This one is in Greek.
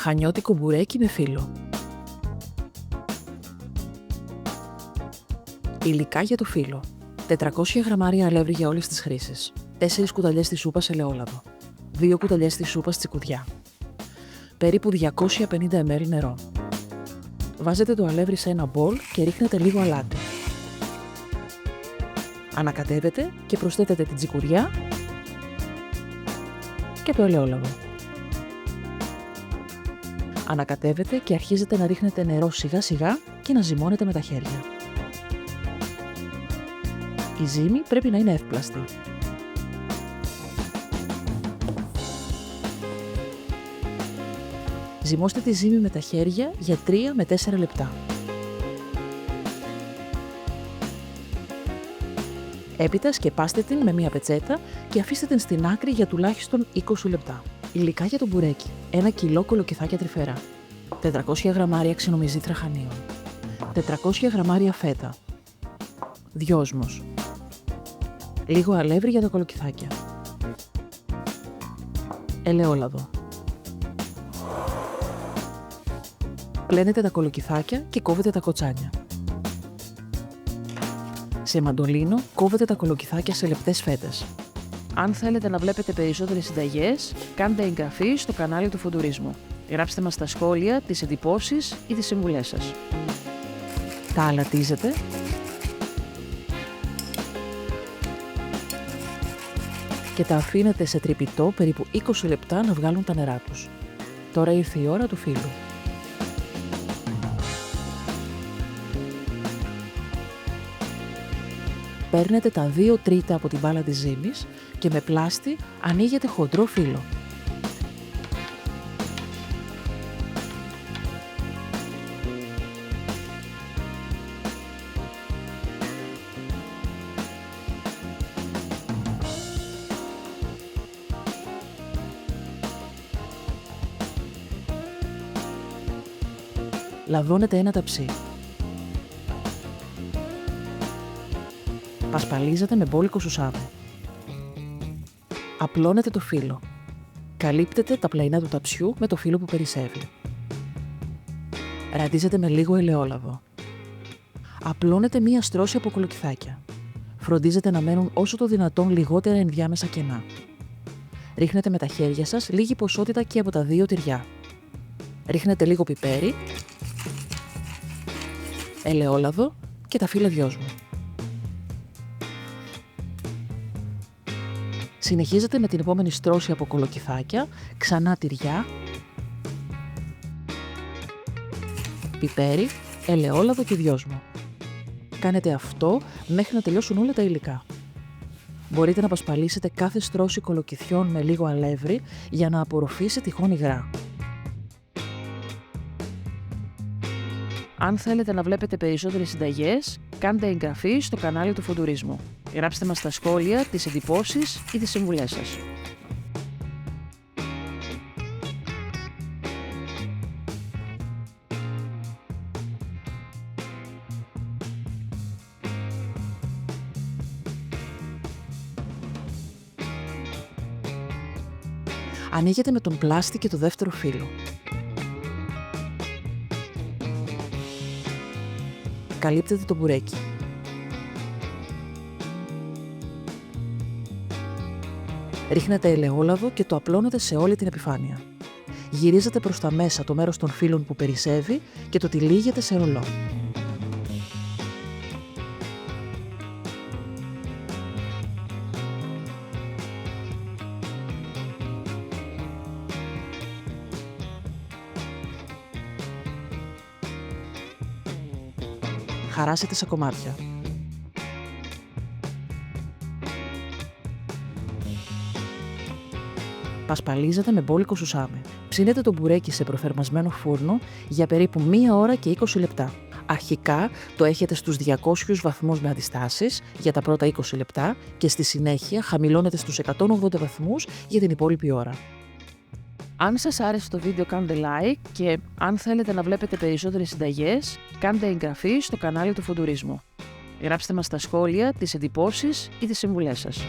Χανιώτικο μπουρέκι με φύλλο. Υλικά για το φύλλο. 400 γραμμάρια αλεύρι για όλες τις χρήσεις. 4 κουταλιές της σούπας ελαιόλαδο. 2 κουταλιές της σούπας τσικουδιά. Περίπου 250 ml νερό. Βάζετε το αλεύρι σε ένα μπολ και ρίχνετε λίγο αλάτι. Ανακατεύετε και προσθέτετε την τσικουδιά και το ελαιόλαδο. Ανακατεύετε και αρχίζετε να ρίχνετε νερό σιγά σιγά και να ζυμώνετε με τα χέρια. Η ζύμη πρέπει να είναι εύπλαστη. Ζυμώστε τη ζύμη με τα χέρια για 3 με 4 λεπτά. Έπειτα σκεπάστε την με μία πετσέτα και αφήστε την στην άκρη για τουλάχιστον 20 λεπτά. Υλικά για το μπουρέκι. 1 κιλό κολοκυθάκια τρυφερά. 400 γραμμάρια ξινομυζή τραχανίων. 400 γραμμάρια φέτα. Δυόσμος. Λίγο αλεύρι για τα κολοκυθάκια. Ελαιόλαδο. Πλένετε τα κολοκυθάκια και κόβετε τα κοτσάνια. Σε μαντολίνο κόβετε τα κολοκυθάκια σε λεπτές φέτες. Αν θέλετε να βλέπετε περισσότερες συνταγές, κάντε εγγραφή στο κανάλι του Φοντουρίσμου. Γράψτε μας στα σχόλια τις εντυπώσεις ή τις συμβουλές σας. Τα αλατίζετε. Και τα αφήνετε σε τρυπητό περίπου 20 λεπτά να βγάλουν τα νερά τους. Τώρα ήρθε η ώρα του φύλλου. Παίρνετε τα 2 τρίτα από την μπάλα της ζύμης και με πλάστη ανοίγετε χοντρό φύλλο. Λαδώνετε ένα ταψί. Πασπαλίζετε με μπόλικο σουσάμι. Απλώνετε το φύλλο. Καλύπτετε τα πλαϊνά του ταψιού με το φύλλο που περισσεύει. Ραντίζετε με λίγο ελαιόλαδο. Απλώνετε μία στρώση από κολοκυθάκια. Φροντίζετε να μένουν όσο το δυνατόν λιγότερα ενδιάμεσα κενά. Ρίχνετε με τα χέρια σας λίγη ποσότητα και από τα 2 τυριά. Ρίχνετε λίγο πιπέρι, ελαιόλαδο και τα φύλλα δυόσμου. Συνεχίζετε με την επόμενη στρώση από κολοκυθάκια, ξανά τυριά, πιπέρι, ελαιόλαδο και δυόσμο. Κάνετε αυτό μέχρι να τελειώσουν όλα τα υλικά. Μπορείτε να πασπαλίσετε κάθε στρώση κολοκυθιών με λίγο αλεύρι για να απορροφήσει τυχόν υγρά. Αν θέλετε να βλέπετε περισσότερες συνταγές, κάντε εγγραφή στο κανάλι του Φοντουρίσμου. Γράψτε μας στα σχόλια τις εντυπώσεις ή τις συμβουλές σας. Ανοίγετε με τον πλάστη και το δεύτερο φύλλο. Καλύπτετε το μπουρέκι. Ρίχνετε ελαιόλαδο και το απλώνετε σε όλη την επιφάνεια. Γυρίζετε προς τα μέσα το μέρος των φύλλων που περισσεύει και το τυλίγετε σε ρολό. Χαράσετε σε κομμάτια. Πασπαλίζετε με μπόλικο σουσάμι. Ψήνετε το μπουρέκι σε προθερμασμένο φούρνο για περίπου 1 ώρα και 20 λεπτά. Αρχικά το έχετε στους 200 βαθμούς με αντιστάσεις για τα πρώτα 20 λεπτά και στη συνέχεια χαμηλώνετε στους 180 βαθμούς για την υπόλοιπη ώρα. Αν σας άρεσε το βίντεο κάντε like και αν θέλετε να βλέπετε περισσότερες συνταγές, κάντε εγγραφή στο κανάλι του Φοντουρίσμου. Γράψτε μας στα σχόλια τις εντυπώσεις ή τις συμβουλές σας.